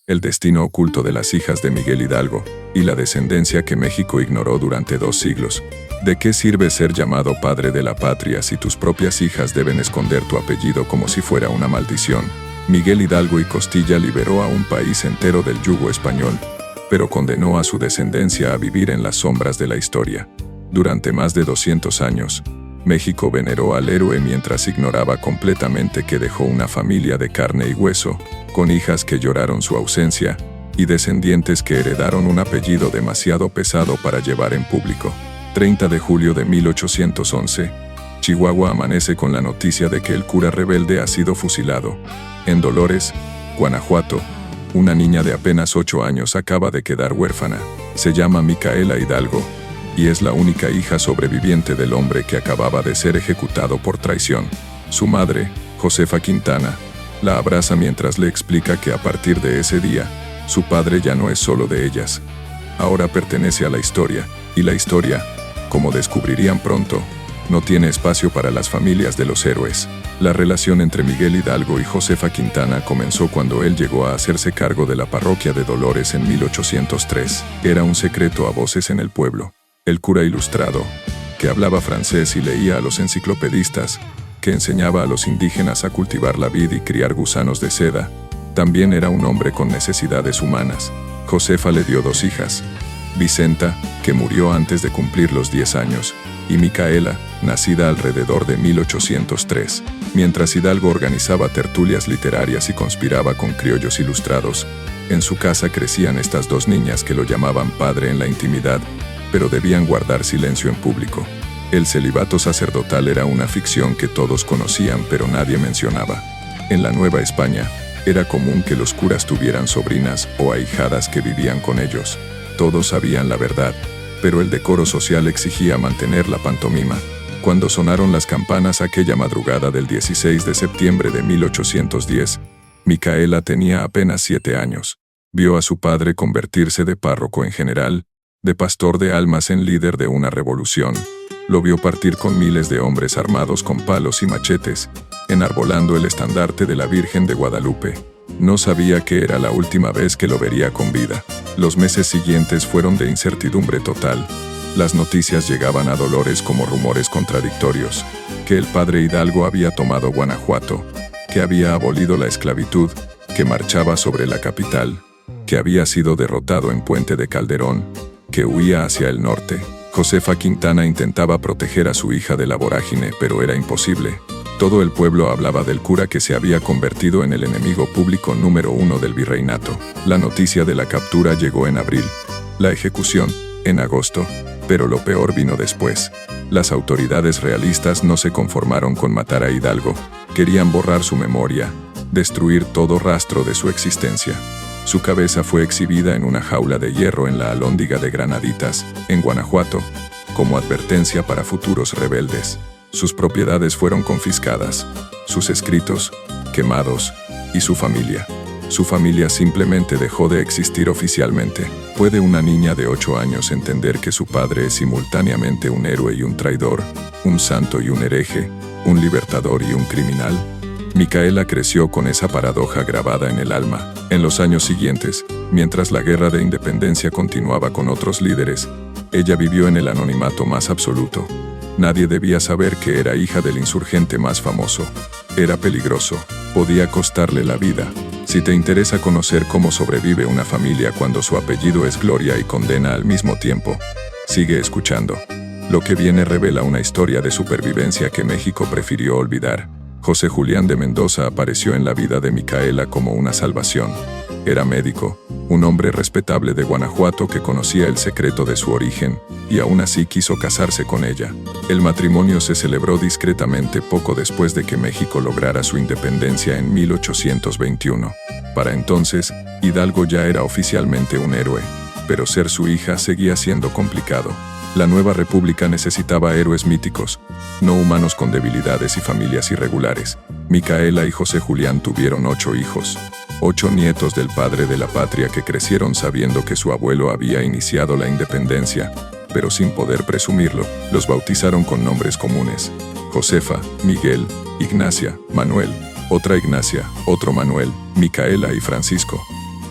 el destino oculto de las hijas de Miguel Hidalgo, y la descendencia que México ignoró durante 2 siglos. ¿De qué sirve ser llamado padre de la patria si tus propias hijas deben esconder tu apellido como si fuera una maldición? Miguel Hidalgo y Costilla liberó a un país entero del yugo español, pero condenó a su descendencia a vivir en las sombras de la historia. Durante más de 200 años, México veneró al héroe mientras ignoraba completamente que dejó una familia de carne y hueso, con hijas que lloraron su ausencia, y descendientes que heredaron un apellido demasiado pesado para llevar en público. 30 de julio de 1811, Chihuahua amanece con la noticia de que el cura rebelde ha sido fusilado. En Dolores, Guanajuato, una niña de apenas 8 años acaba de quedar huérfana. Se llama Micaela Hidalgo, y es la única hija sobreviviente del hombre que acababa de ser ejecutado por traición. Su madre, Josefa Quintana, la abraza mientras le explica que a partir de ese día, su padre ya no es solo de ellas. Ahora pertenece a la historia, y la historia, como descubrirían pronto, no tiene espacio para las familias de los héroes. La relación entre Miguel Hidalgo y Josefa Quintana comenzó cuando él llegó a hacerse cargo de la parroquia de Dolores en 1803. Era un secreto a voces en el pueblo. El cura ilustrado, que hablaba francés y leía a los enciclopedistas, que enseñaba a los indígenas a cultivar la vid y criar gusanos de seda, también era un hombre con necesidades humanas. Josefa le dio 2 hijas, Vicenta, que murió antes de cumplir los 10 años, y Micaela, nacida alrededor de 1803. Mientras Hidalgo organizaba tertulias literarias y conspiraba con criollos ilustrados, en su casa crecían estas 2 niñas que lo llamaban padre en la intimidad, pero debían guardar silencio en público. El celibato sacerdotal era una ficción que todos conocían pero nadie mencionaba. En la Nueva España, era común que los curas tuvieran sobrinas o ahijadas que vivían con ellos. Todos sabían la verdad, pero el decoro social exigía mantener la pantomima. Cuando sonaron las campanas aquella madrugada del 16 de septiembre de 1810, Micaela tenía apenas 7 años. Vio a su padre convertirse de párroco en general, de pastor de almas en líder de una revolución. Lo vio partir con miles de hombres armados con palos y machetes, enarbolando el estandarte de la Virgen de Guadalupe. No sabía que era la última vez que lo vería con vida. Los meses siguientes fueron de incertidumbre total. Las noticias llegaban a Dolores como rumores contradictorios, que el padre Hidalgo había tomado Guanajuato, que había abolido la esclavitud, que marchaba sobre la capital, que había sido derrotado en Puente de Calderón, que huía hacia el norte. Josefa Quintana intentaba proteger a su hija de la vorágine, pero era imposible. Todo el pueblo hablaba del cura que se había convertido en el enemigo público número 1 del virreinato. La noticia de la captura llegó en abril, la ejecución, en agosto, pero lo peor vino después. Las autoridades realistas no se conformaron con matar a Hidalgo, querían borrar su memoria, destruir todo rastro de su existencia. Su cabeza fue exhibida en una jaula de hierro en la Alhóndiga de Granaditas, en Guanajuato, como advertencia para futuros rebeldes. Sus propiedades fueron confiscadas, sus escritos, quemados, y su familia. Su familia simplemente dejó de existir oficialmente. ¿Puede una niña de 8 años entender que su padre es simultáneamente un héroe y un traidor, un santo y un hereje, un libertador y un criminal? Micaela creció con esa paradoja grabada en el alma. En los años siguientes, mientras la guerra de independencia continuaba con otros líderes, ella vivió en el anonimato más absoluto. Nadie debía saber que era hija del insurgente más famoso. Era peligroso, podía costarle la vida. Si te interesa conocer cómo sobrevive una familia cuando su apellido es gloria y condena al mismo tiempo, sigue escuchando. Lo que viene revela una historia de supervivencia que México prefirió olvidar. José Julián de Mendoza apareció en la vida de Micaela como una salvación. Era médico, un hombre respetable de Guanajuato que conocía el secreto de su origen, y aún así quiso casarse con ella. El matrimonio se celebró discretamente poco después de que México lograra su independencia en 1821. Para entonces, Hidalgo ya era oficialmente un héroe, pero ser su hija seguía siendo complicado. La nueva república necesitaba héroes míticos, no humanos con debilidades y familias irregulares. Micaela y José Julián tuvieron 8 hijos, 8 nietos del padre de la patria que crecieron sabiendo que su abuelo había iniciado la independencia, pero sin poder presumirlo. Los bautizaron con nombres comunes: Josefa, Miguel, Ignacia, Manuel, otra Ignacia, otro Manuel, Micaela y Francisco.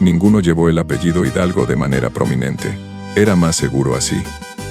Ninguno llevó el apellido Hidalgo de manera prominente. Era más seguro así.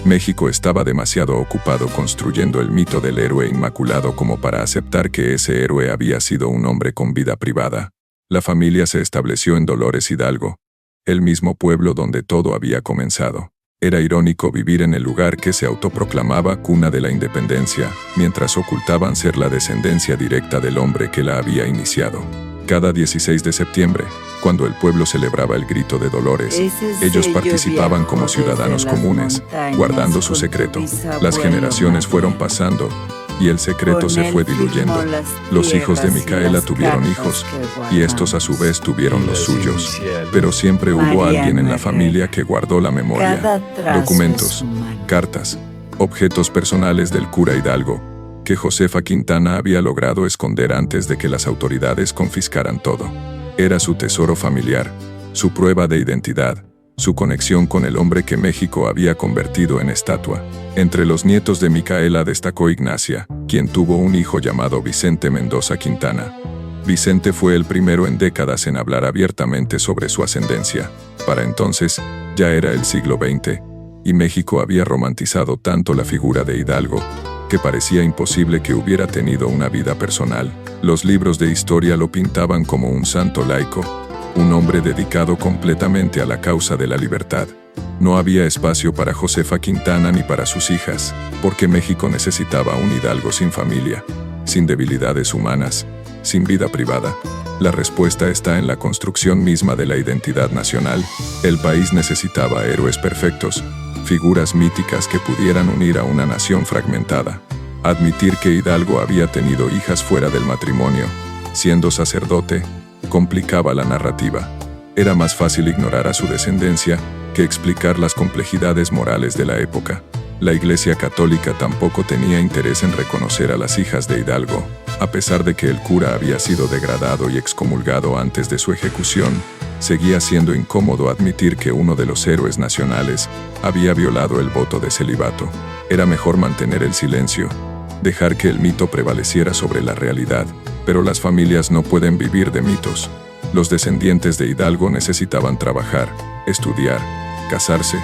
México estaba demasiado ocupado construyendo el mito del héroe inmaculado como para aceptar que ese héroe había sido un hombre con vida privada. La familia se estableció en Dolores Hidalgo, el mismo pueblo donde todo había comenzado. Era irónico vivir en el lugar que se autoproclamaba cuna de la independencia, mientras ocultaban ser la descendencia directa del hombre que la había iniciado. Cada 16 de septiembre, cuando el pueblo celebraba el grito de Dolores, ellos participaban como ciudadanos comunes, guardando su secreto. Las generaciones fueron pasando, y el secreto se fue diluyendo. Los hijos de Micaela tuvieron hijos, y estos a su vez tuvieron los suyos. Pero siempre hubo alguien en la familia que guardó la memoria. Documentos, cartas, objetos personales del cura Hidalgo, que Josefa Quintana había logrado esconder antes de que las autoridades confiscaran todo. Era su tesoro familiar, su prueba de identidad, su conexión con el hombre que México había convertido en estatua. Entre los nietos de Micaela destacó Ignacia, quien tuvo un hijo llamado Vicente Mendoza Quintana. Vicente fue el primero en décadas en hablar abiertamente sobre su ascendencia. Para entonces, ya era el siglo XX, y México había romantizado tanto la figura de Hidalgo, que parecía imposible que hubiera tenido una vida personal. Los libros de historia lo pintaban como un santo laico, un hombre dedicado completamente a la causa de la libertad. No había espacio para Josefa Quintana ni para sus hijas, porque México necesitaba un Hidalgo sin familia, sin debilidades humanas, sin vida privada. La respuesta está en la construcción misma de la identidad nacional. El país necesitaba héroes perfectos, figuras míticas que pudieran unir a una nación fragmentada. Admitir que Hidalgo había tenido hijas fuera del matrimonio, siendo sacerdote, complicaba la narrativa. Era más fácil ignorar a su descendencia que explicar las complejidades morales de la época. La Iglesia Católica tampoco tenía interés en reconocer a las hijas de Hidalgo, a pesar de que el cura había sido degradado y excomulgado antes de su ejecución. Seguía siendo incómodo admitir que uno de los héroes nacionales había violado el voto de celibato. Era mejor mantener el silencio, dejar que el mito prevaleciera sobre la realidad, pero las familias no pueden vivir de mitos. Los descendientes de Hidalgo necesitaban trabajar, estudiar, casarse,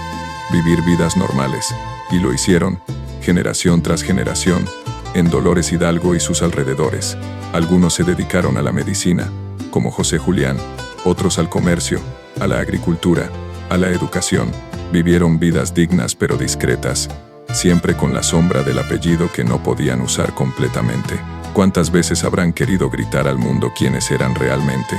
vivir vidas normales, y lo hicieron, generación tras generación, en Dolores Hidalgo y sus alrededores. Algunos se dedicaron a la medicina, como José Julián, otros al comercio, a la agricultura, a la educación. Vivieron vidas dignas pero discretas, siempre con la sombra del apellido que no podían usar completamente. ¿Cuántas veces habrán querido gritar al mundo quiénes eran realmente?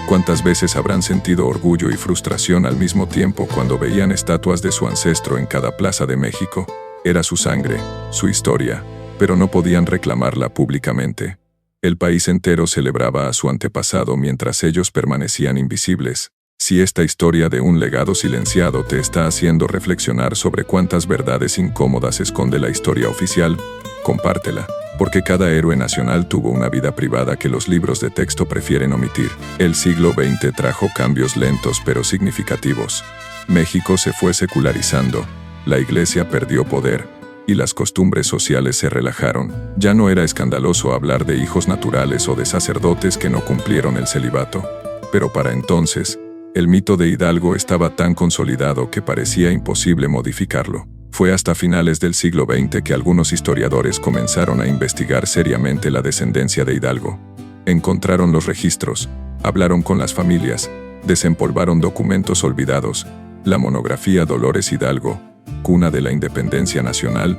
¿Cuántas veces habrán sentido orgullo y frustración al mismo tiempo cuando veían estatuas de su ancestro en cada plaza de México? Era su sangre, su historia, pero no podían reclamarla públicamente. El país entero celebraba a su antepasado mientras ellos permanecían invisibles. Si esta historia de un legado silenciado te está haciendo reflexionar sobre cuántas verdades incómodas esconde la historia oficial, compártela, porque cada héroe nacional tuvo una vida privada que los libros de texto prefieren omitir. El siglo XX trajo cambios lentos pero significativos. México se fue secularizando, la Iglesia perdió poder, y las costumbres sociales se relajaron. Ya no era escandaloso hablar de hijos naturales o de sacerdotes que no cumplieron el celibato. Pero para entonces, el mito de Hidalgo estaba tan consolidado que parecía imposible modificarlo. Fue hasta finales del siglo XX que algunos historiadores comenzaron a investigar seriamente la descendencia de Hidalgo. Encontraron los registros, hablaron con las familias, desempolvaron documentos olvidados. La monografía Dolores Hidalgo, cuna de la independencia nacional,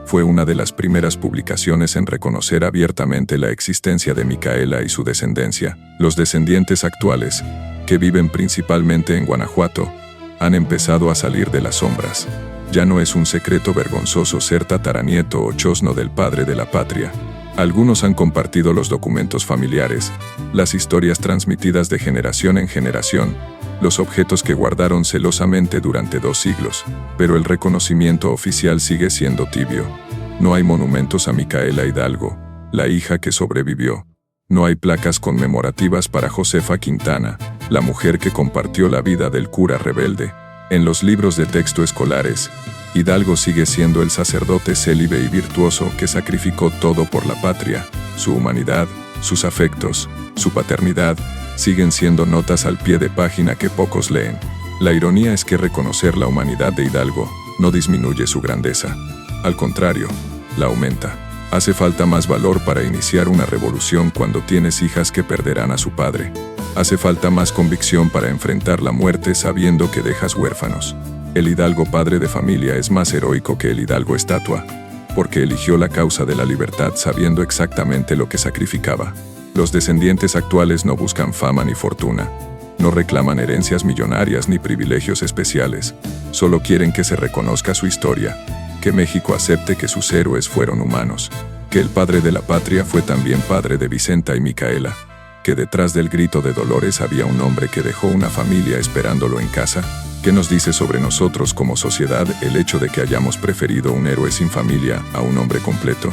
fue una de las primeras publicaciones en reconocer abiertamente la existencia de Micaela y su descendencia. Los descendientes actuales, que viven principalmente en Guanajuato, han empezado a salir de las sombras. Ya no es un secreto vergonzoso ser tataranieto o chosno del padre de la patria. Algunos han compartido los documentos familiares, las historias transmitidas de generación en generación, los objetos que guardaron celosamente durante 2 siglos, pero el reconocimiento oficial sigue siendo tibio. No hay monumentos a Micaela Hidalgo, la hija que sobrevivió. No hay placas conmemorativas para Josefa Quintana, la mujer que compartió la vida del cura rebelde. En los libros de texto escolares, Hidalgo sigue siendo el sacerdote célibe y virtuoso que sacrificó todo por la patria, su humanidad, sus afectos, su paternidad, siguen siendo notas al pie de página que pocos leen. La ironía es que reconocer la humanidad de Hidalgo no disminuye su grandeza. Al contrario, la aumenta. Hace falta más valor para iniciar una revolución cuando tienes hijas que perderán a su padre. Hace falta más convicción para enfrentar la muerte sabiendo que dejas huérfanos. El Hidalgo padre de familia es más heroico que el Hidalgo estatua, porque eligió la causa de la libertad sabiendo exactamente lo que sacrificaba. Los descendientes actuales no buscan fama ni fortuna. No reclaman herencias millonarias ni privilegios especiales. Solo quieren que se reconozca su historia, que México acepte que sus héroes fueron humanos, que el padre de la patria fue también padre de Vicenta y Micaela, que detrás del grito de Dolores había un hombre que dejó una familia esperándolo en casa. ¿Qué nos dice sobre nosotros como sociedad el hecho de que hayamos preferido un héroe sin familia a un hombre completo?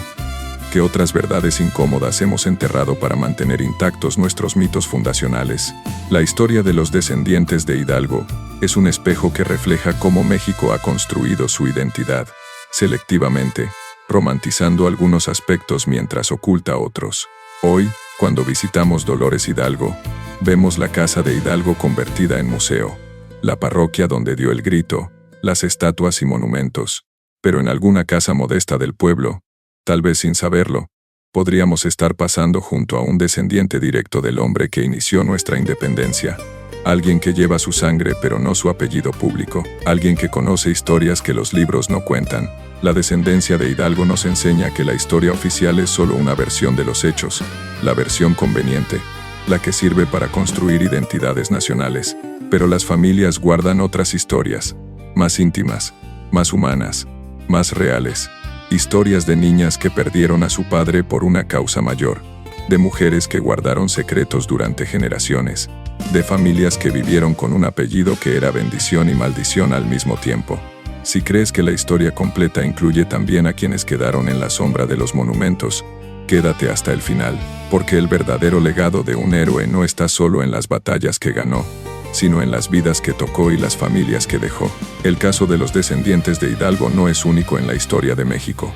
¿Qué otras verdades incómodas hemos enterrado para mantener intactos nuestros mitos fundacionales? La historia de los descendientes de Hidalgo es un espejo que refleja cómo México ha construido su identidad, selectivamente, romantizando algunos aspectos mientras oculta otros. Hoy, cuando visitamos Dolores Hidalgo, vemos la casa de Hidalgo convertida en museo, la parroquia donde dio el grito, las estatuas y monumentos, pero en alguna casa modesta del pueblo, tal vez sin saberlo, podríamos estar pasando junto a un descendiente directo del hombre que inició nuestra independencia. Alguien que lleva su sangre pero no su apellido público. Alguien que conoce historias que los libros no cuentan. La descendencia de Hidalgo nos enseña que la historia oficial es solo una versión de los hechos, la versión conveniente, la que sirve para construir identidades nacionales. Pero las familias guardan otras historias, más íntimas, más humanas, más reales. Historias de niñas que perdieron a su padre por una causa mayor, de mujeres que guardaron secretos durante generaciones, de familias que vivieron con un apellido que era bendición y maldición al mismo tiempo. Si crees que la historia completa incluye también a quienes quedaron en la sombra de los monumentos, quédate hasta el final, porque el verdadero legado de un héroe no está solo en las batallas que ganó, sino en las vidas que tocó y las familias que dejó. El caso de los descendientes de Hidalgo no es único en la historia de México.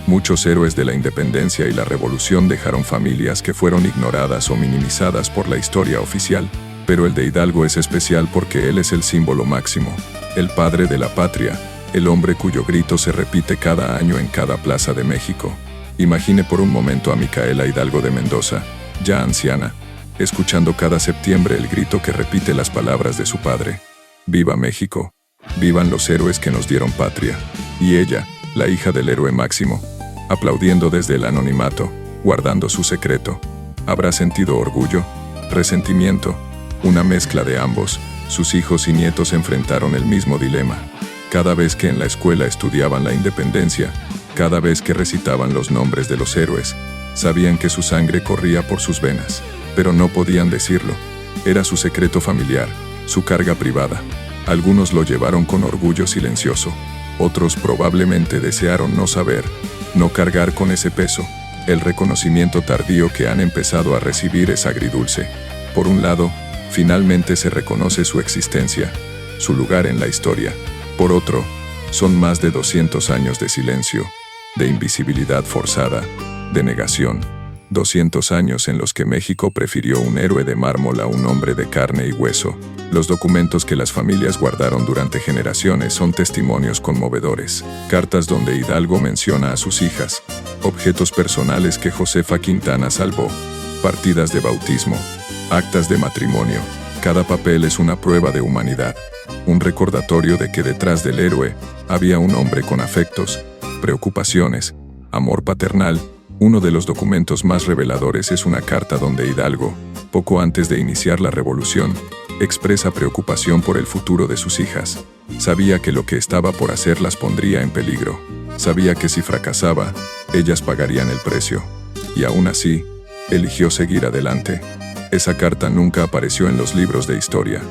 Muchos héroes de la independencia y la revolución dejaron familias que fueron ignoradas o minimizadas por la historia oficial, pero el de Hidalgo es especial porque él es el símbolo máximo, el padre de la patria, el hombre cuyo grito se repite cada año en cada plaza de México. Imagine por un momento a Micaela Hidalgo de Mendoza, ya anciana, escuchando cada septiembre el grito que repite las palabras de su padre. ¡Viva México! ¡Vivan los héroes que nos dieron patria! Y ella, la hija del héroe máximo, aplaudiendo desde el anonimato, guardando su secreto. ¿Habrá sentido orgullo? ¿Resentimiento? Una mezcla de ambos. Sus hijos y nietos enfrentaron el mismo dilema. Cada vez que en la escuela estudiaban la independencia, cada vez que recitaban los nombres de los héroes, sabían que su sangre corría por sus venas. Pero no podían decirlo. Era su secreto familiar, su carga privada. Algunos lo llevaron con orgullo silencioso. Otros probablemente desearon no saber, no cargar con ese peso. El reconocimiento tardío que han empezado a recibir es agridulce. Por un lado, finalmente se reconoce su existencia, su lugar en la historia. Por otro, son más de 200 años de silencio, de invisibilidad forzada, de negación. 200 años en los que México prefirió un héroe de mármol a un hombre de carne y hueso. Los documentos que las familias guardaron durante generaciones son testimonios conmovedores. Cartas donde Hidalgo menciona a sus hijas, objetos personales que Josefa Quintana salvó, partidas de bautismo, actas de matrimonio. Cada papel es una prueba de humanidad, un recordatorio de que detrás del héroe había un hombre con afectos, preocupaciones, amor paternal. Uno de los documentos más reveladores es una carta donde Hidalgo, poco antes de iniciar la revolución, expresa preocupación por el futuro de sus hijas. Sabía que lo que estaba por hacer las pondría en peligro. Sabía que si fracasaba, ellas pagarían el precio. Y aún así, eligió seguir adelante. Esa carta nunca apareció en los libros de historia.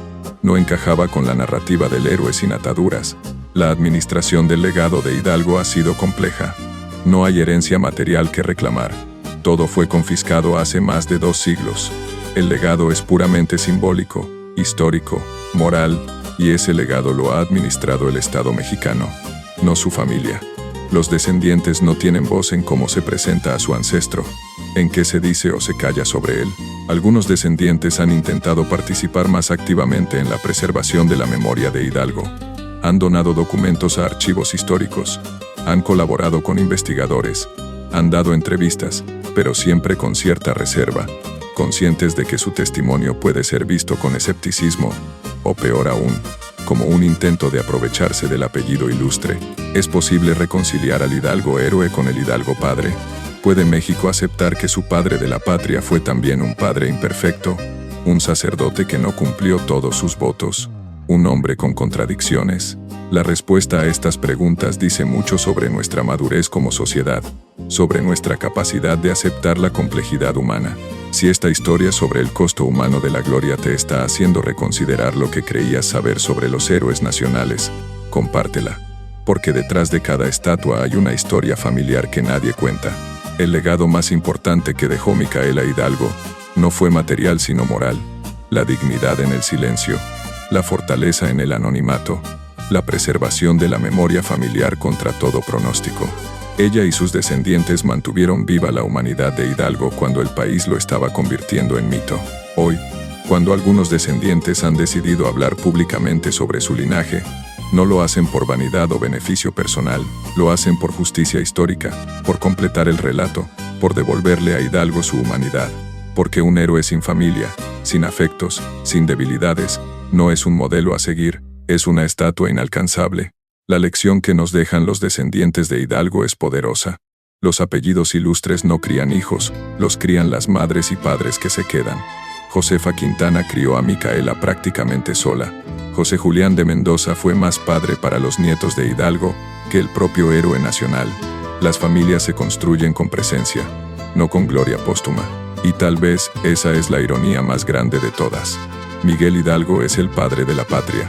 No encajaba con la narrativa del héroe sin ataduras. La administración del legado de Hidalgo ha sido compleja. No hay herencia material que reclamar. Todo fue confiscado hace más de 2 siglos. El legado es puramente simbólico, histórico, moral, y ese legado lo ha administrado el Estado mexicano, no su familia. Los descendientes no tienen voz en cómo se presenta a su ancestro, en qué se dice o se calla sobre él. Algunos descendientes han intentado participar más activamente en la preservación de la memoria de Hidalgo. Han donado documentos a archivos históricos, han colaborado con investigadores, han dado entrevistas, pero siempre con cierta reserva, conscientes de que su testimonio puede ser visto con escepticismo, o peor aún, como un intento de aprovecharse del apellido ilustre. ¿Es posible reconciliar al Hidalgo héroe con el Hidalgo padre? ¿Puede México aceptar que su padre de la patria fue también un padre imperfecto, un sacerdote que no cumplió todos sus votos, un hombre con contradicciones? La respuesta a estas preguntas dice mucho sobre nuestra madurez como sociedad, sobre nuestra capacidad de aceptar la complejidad humana. Si esta historia sobre el costo humano de la gloria te está haciendo reconsiderar lo que creías saber sobre los héroes nacionales, compártela, porque detrás de cada estatua hay una historia familiar que nadie cuenta. El legado más importante que dejó Micaela Hidalgo no fue material sino moral, la dignidad en el silencio, la fortaleza en el anonimato, la preservación de la memoria familiar contra todo pronóstico. Ella y sus descendientes mantuvieron viva la humanidad de Hidalgo cuando el país lo estaba convirtiendo en mito. Hoy, cuando algunos descendientes han decidido hablar públicamente sobre su linaje, no lo hacen por vanidad o beneficio personal, lo hacen por justicia histórica, por completar el relato, por devolverle a Hidalgo su humanidad. Porque un héroe sin familia, sin afectos, sin debilidades, no es un modelo a seguir, es una estatua inalcanzable. La lección que nos dejan los descendientes de Hidalgo es poderosa. Los apellidos ilustres no crían hijos, los crían las madres y padres que se quedan. Josefa Quintana crió a Micaela prácticamente sola. José Julián de Mendoza fue más padre para los nietos de Hidalgo que el propio héroe nacional. Las familias se construyen con presencia, no con gloria póstuma. Y tal vez esa es la ironía más grande de todas. Miguel Hidalgo es el padre de la patria,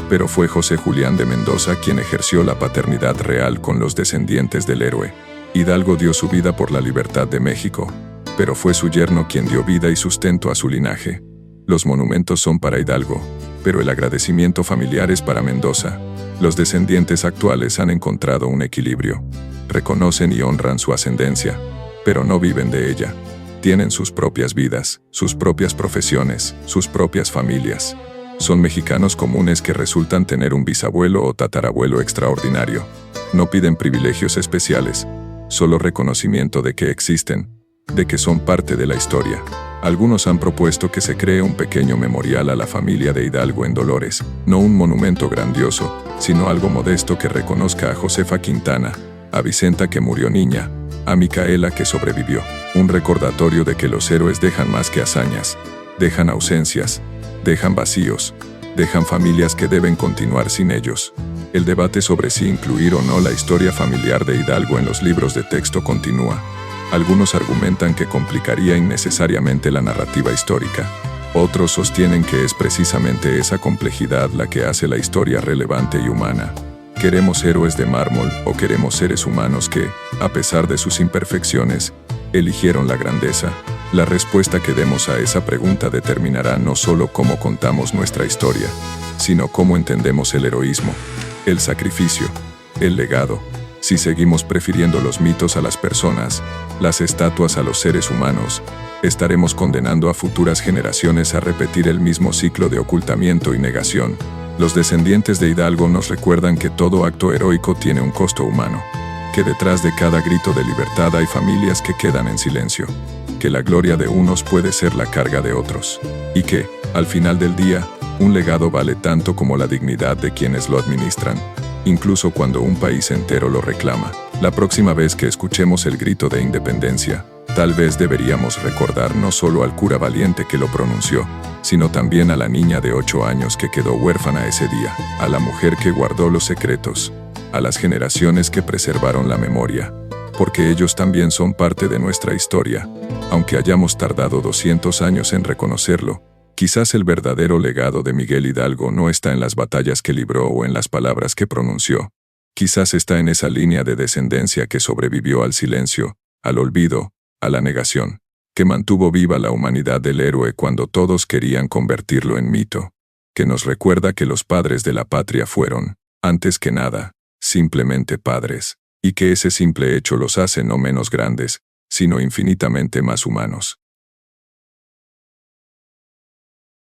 pero fue José Julián de Mendoza quien ejerció la paternidad real con los descendientes del héroe. Hidalgo dio su vida por la libertad de México, pero fue su yerno quien dio vida y sustento a su linaje. Los monumentos son para Hidalgo, pero el agradecimiento familiar es para Mendoza. Los descendientes actuales han encontrado un equilibrio. Reconocen y honran su ascendencia, pero no viven de ella. Tienen sus propias vidas, sus propias profesiones, sus propias familias. Son mexicanos comunes que resultan tener un bisabuelo o tatarabuelo extraordinario. No piden privilegios especiales, solo reconocimiento de que existen, de que son parte de la historia. Algunos han propuesto que se cree un pequeño memorial a la familia de Hidalgo en Dolores, no un monumento grandioso, sino algo modesto que reconozca a Josefa Quintana, a Vicenta que murió niña, a Micaela que sobrevivió. Un recordatorio de que los héroes dejan más que hazañas, dejan ausencias, dejan vacíos, dejan familias que deben continuar sin ellos. El debate sobre si incluir o no la historia familiar de Hidalgo en los libros de texto continúa. Algunos argumentan que complicaría innecesariamente la narrativa histórica. Otros sostienen que es precisamente esa complejidad la que hace la historia relevante y humana. ¿Queremos héroes de mármol o queremos seres humanos que, a pesar de sus imperfecciones, eligieron la grandeza? La respuesta que demos a esa pregunta determinará no solo cómo contamos nuestra historia, sino cómo entendemos el heroísmo, el sacrificio, el legado. Si seguimos prefiriendo los mitos a las personas, las estatuas a los seres humanos, estaremos condenando a futuras generaciones a repetir el mismo ciclo de ocultamiento y negación. Los descendientes de Hidalgo nos recuerdan que todo acto heroico tiene un costo humano, que detrás de cada grito de libertad hay familias que quedan en silencio, que la gloria de unos puede ser la carga de otros, y que, al final del día, un legado vale tanto como la dignidad de quienes lo administran, incluso cuando un país entero lo reclama. La próxima vez que escuchemos el grito de independencia, tal vez deberíamos recordar no solo al cura valiente que lo pronunció, sino también a la niña de 8 años que quedó huérfana ese día, a la mujer que guardó los secretos, a las generaciones que preservaron la memoria, porque ellos también son parte de nuestra historia. Aunque hayamos tardado 200 años en reconocerlo, quizás el verdadero legado de Miguel Hidalgo no está en las batallas que libró o en las palabras que pronunció. Quizás está en esa línea de descendencia que sobrevivió al silencio, al olvido, a la negación, que mantuvo viva la humanidad del héroe cuando todos querían convertirlo en mito, que nos recuerda que los padres de la patria fueron, antes que nada, simplemente padres, y que ese simple hecho los hace no menos grandes, sino infinitamente más humanos.